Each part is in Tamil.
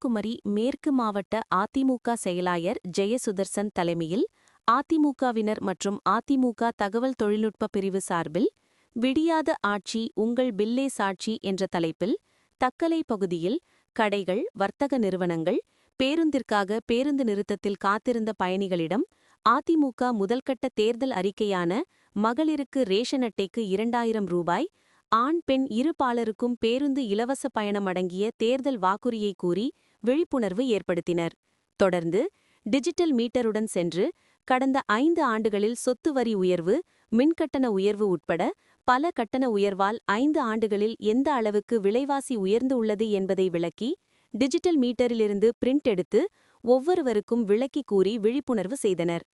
கன்னியாகுமரி மேற்கு மாவட்ட அதிமுக செயலாளர் ஜெயசுதர்சன் தலைமையில் அதிமுகவினர் மற்றும் அதிமுக தகவல் தொழில்நுட்ப பிரிவு சார்பில் விடியாத ஆட்சி உங்கள் பில்லே சாட்சி என்ற தலைப்பில் தக்கலை பகுதியில் கடைகள், வர்த்தக நிறுவனங்கள், பேருந்திற்காக பேருந்து நிறுத்தத்தில் காத்திருந்த பயணிகளிடம் அதிமுக முதல்கட்ட தேர்தல் அறிக்கையான மகளிருக்கு ரேஷன் அட்டைக்கு 2000 ரூபாய், ஆண் பெண் இரு பாலருக்கும் பேருந்து இலவச பயணம் அடங்கிய தேர்தல் வாக்குறுதியை கூறி விழிப்புணர்வு ஏற்படுத்தினர். தொடர்ந்து டிஜிட்டல் மீட்டருடன் சென்று கடந்த 5 ஆண்டுகளில் சொத்து வரி உயர்வு, மின்கட்டண உயர்வு உட்பட பல கட்டண உயர்வால் 5 ஆண்டுகளில் எந்த அளவுக்கு விலைவாசி உயர்ந்து உள்ளது என்பதை விளக்கி டிஜிட்டல் மீட்டரிலிருந்து பிரிண்ட் எடுத்து ஒவ்வொருவருக்கும் விளக்கி கூறி விழிப்புணர்வு செய்தனர்.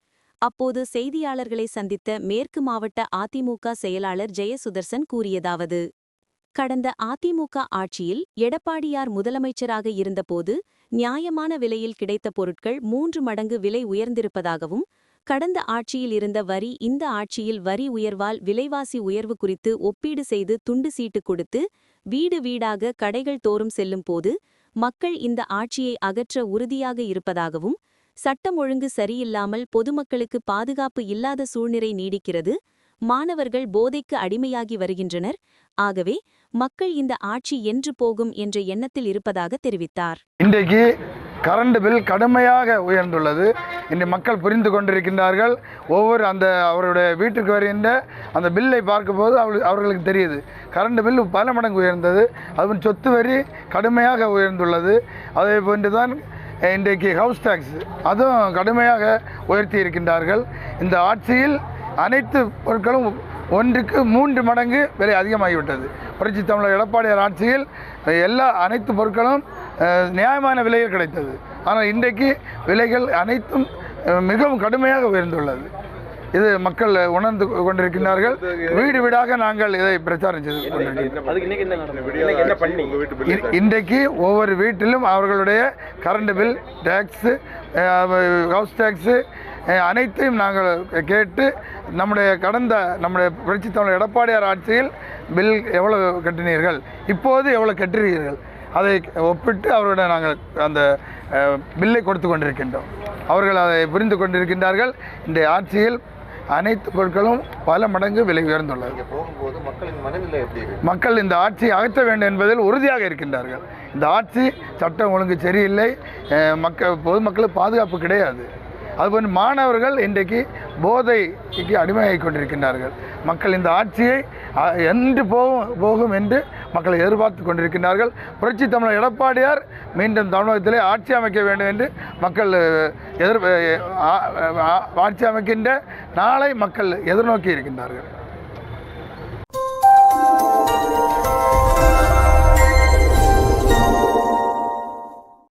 அப்போது செய்தியாளர்களை சந்தித்த மேற்கு மாவட்ட அதிமுக செயலாளர் ஜெயசுதர்சன் கூறியதாவது: கடந்த அதிமுக ஆட்சியில் எடப்பாடியார் முதலமைச்சராக இருந்தபோது நியாயமான விலையில் கிடைத்த பொருட்கள் 3 மடங்கு விலை உயர்ந்திருப்பதாகவும், கடந்த ஆட்சியில் இருந்த வரி இந்த ஆட்சியில் வரி உயர்வால் விலைவாசி உயர்வு குறித்து ஒப்பீடு செய்து துண்டு சீட்டு கொடுத்து வீடு வீடாக கடைகள் தோறும் செல்லும் போது மக்கள் இந்த ஆட்சியை அகற்ற உறுதியாக இருப்பதாகவும், சட்டம் ஒழுங்கு சரியில்லாமல் பொதுமக்களுக்கு பாதுகாப்பு இல்லாத சூழ்நிலை நீடிக்கிறது, மாணவர்கள் போதைக்கு அடிமையாகி வருகின்றனர், ஆகவே மக்கள் இந்த ஆட்சி என்று போகும் என்ற எண்ணத்தில் இருப்பதாக தெரிவித்தார். இன்றைக்கு கரண்ட் பில் கடுமையாக உயர்ந்துள்ளது. இன்று மக்கள் புரிந்து கொண்டிருக்கின்றார்கள். ஒவ்வொரு அவருடைய வீட்டுக்கு வருகின்ற அந்த பில்லை பார்க்கும்போது அவர்களுக்கு தெரியுது கரண்ட் பில் பல மடங்கு உயர்ந்தது. அதுவும் சொத்து வரி கடுமையாக உயர்ந்துள்ளது. அதே போன்றுதான் இன்றைக்கு ஹவுஸ் டேக்ஸ் அதுவும் கடுமையாக உயர்த்தி இருக்கின்றார்கள். இந்த ஆட்சியில் அனைத்து பொருட்களும் 1க்கு 3 மடங்கு விலை அதிகமாகிவிட்டது. புரட்சி தமிழர் எடப்பாடியார் ஆட்சியில் அனைத்து பொருட்களும் நியாயமான விலையில் கிடைத்தது. ஆனால் இன்றைக்கு விலைகள் அனைத்தும் மிகவும் கடுமையாக உயர்ந்துள்ளது. இது மக்கள் உணர்ந்து கொண்டிருக்கிறார்கள். வீடு வீடாக நாங்கள் இதை பிரச்சாரம் செய்து கொண்டிருக்கிறோம். இன்றைக்கு ஒவ்வொரு வீட்டிலும் அவர்களுடைய current bill, tax, house tax அனைத்தையும் நாங்கள் கேட்டு நம்முடைய புரட்சி தமிழர் எடப்பாடியார் ஆட்சியில் பில் எவ்வளவு கட்டினீர்கள், இப்போது எவ்வளவு கட்டுகிறீர்கள், அதை ஒப்பிட்டு அவருடைய நாங்கள் அந்த பில்லை கொடுத்து கொண்டிருக்கின்றோம். அவர்கள் அதை புரிந்து கொண்டிருக்கின்றார்கள். இந்த ஆட்சியில் அனைத்து பொருட்களும் பல மடங்கு விலை உயர்ந்துள்ளது. மக்கள் இந்த ஆட்சியை அகற்ற வேண்டும் என்பதில் உறுதியாக இருக்கின்றார்கள். இந்த ஆட்சி சட்டம் ஒழுங்கு சரியில்லை, பொதுமக்களுக்கு பாதுகாப்பு கிடையாது. அதுபோன்று மாணவர்கள் இன்றைக்கு போதைக்கு அடிமையாகி கொண்டிருக்கின்றார்கள். மக்கள் இந்த ஆட்சியை என்று போகும் என்று மக்கள் எதிர்பார்த்து கொண்டிருக்கின்றார்கள். புரட்சி தமிழர் எடப்பாடியார் மீண்டும் தமிழகத்திலே ஆட்சி அமைக்க வேண்டும் என்று மக்கள் ஆட்சி அமைக்கின்ற நாளை மக்கள் எதிர்நோக்கி இருக்கின்றார்கள்.